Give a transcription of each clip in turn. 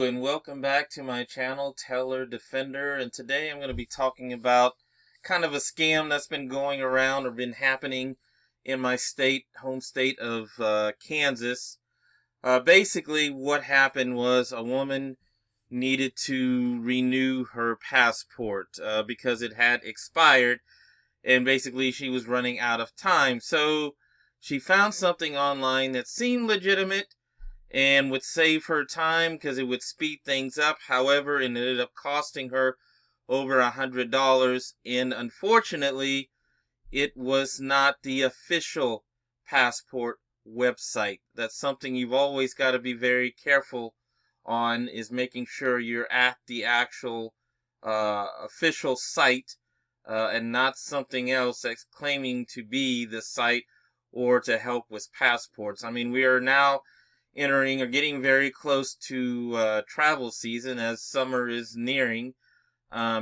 And welcome back to my channel, Teller Defender. And today I'm going to be talking about kind of a scam that's been going around or been happening in my home state of Kansas. Basically, what happened was a woman needed to renew her passport because it had expired, and basically she was running out of time. So she found something online that seemed legitimate and would save her time because it would speed things up. However, it ended up costing her over $100, and unfortunately, it was not the official passport website. That's something you've always got to be very careful on, is making sure you're at the actual official site and not something else that's claiming to be the site or to help with passports. I mean, we are now entering or getting very close to travel season as summer is nearing.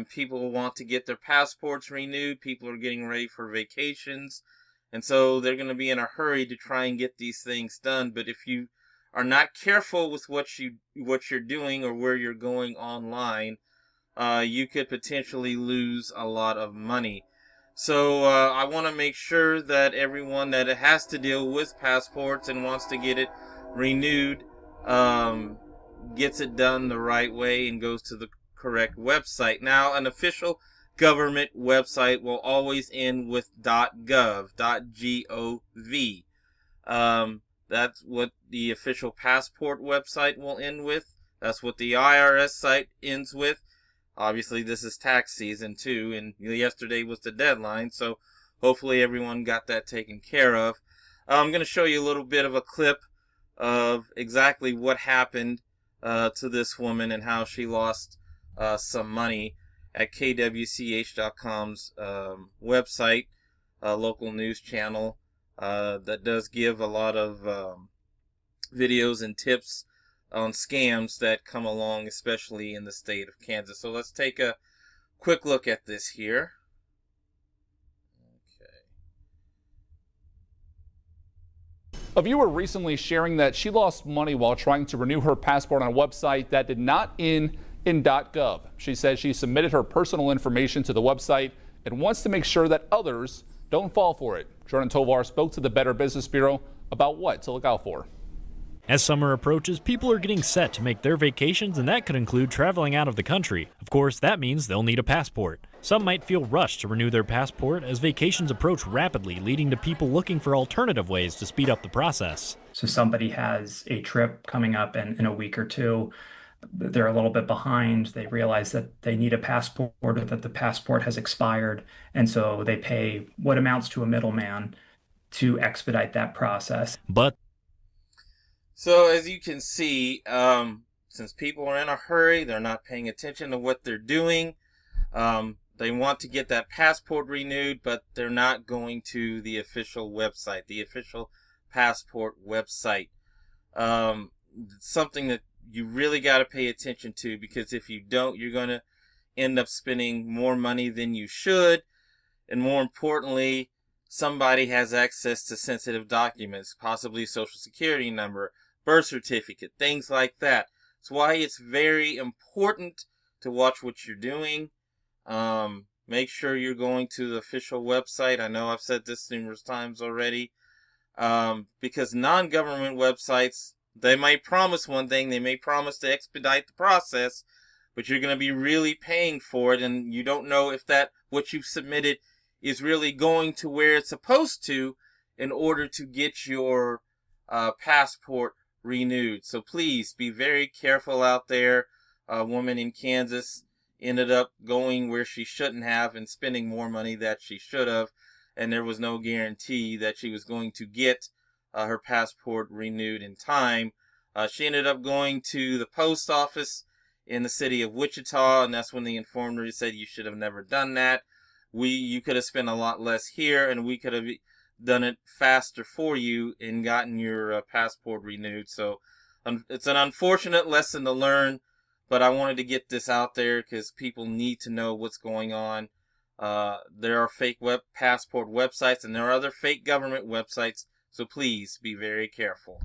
People want to get their passports renewed. People are getting ready for vacations. And so they're going to be in a hurry to try and get these things done. But if you are not careful with what you're doing or where you're going online, you could potentially lose a lot of money. So I want to make sure that everyone that has to deal with passports and wants to get it renewed gets it done the right way and goes to the correct website. Now, an official government website will always end with .gov, .gov. That's what the official passport website will end with. That's what the IRS site ends with. Obviously, this is tax season too, and yesterday was the deadline, so hopefully everyone got that taken care of. I'm going to show you a little bit of a clip of exactly what happened to this woman and how she lost some money at KWCH.com's website, a local news channel that does give a lot of videos and tips on scams that come along, especially in the state of Kansas. So let's take a quick look at this here. A viewer recently sharing that she lost money while trying to renew her passport on a website that did not end in .gov. She says she submitted her personal information to the website and wants to make sure that others don't fall for it. Jordan Tovar spoke to the Better Business Bureau about what to look out for. As summer approaches, people are getting set to make their vacations, and that could include traveling out of the country. Of course, that means they'll need a passport. Some might feel rushed to renew their passport as vacations approach rapidly, leading to people looking for alternative ways to speed up the process. So somebody has a trip coming up in a week or two. They're a little bit behind. They realize that they need a passport or that the passport has expired. And so they pay what amounts to a middleman to expedite that process. So as you can see, since people are in a hurry, they're not paying attention to what they're doing. They want to get that passport renewed, but they're not going to the official website, the official passport website. Something that you really got to pay attention to, because if you don't, you're going to end up spending more money than you should. And more importantly, somebody has access to sensitive documents, possibly social security number, birth certificate, things like that. That's why it's very important to watch what you're doing. Make sure you're going to the official website. I know I've said this numerous times already. Because non-government websites, they might promise one thing, they may promise to expedite the process, but you're going to be really paying for it, and you don't know if what you've submitted is really going to where it's supposed to in order to get your passport renewed. So please be very careful out there. A woman in Kansas ended up going where she shouldn't have and spending more money that she should have, and there was no guarantee that she was going to get her passport renewed in time. She ended up going to the post office in the city of Wichita, and that's when they informed her. He said, you should have never done that. You could have spent a lot less here, and we could have done it faster for you and gotten your passport renewed. So it's an unfortunate lesson to learn, but I wanted to get this out there because people need to know what's going on. There are fake passport websites, and there are other fake government websites, so please be very careful.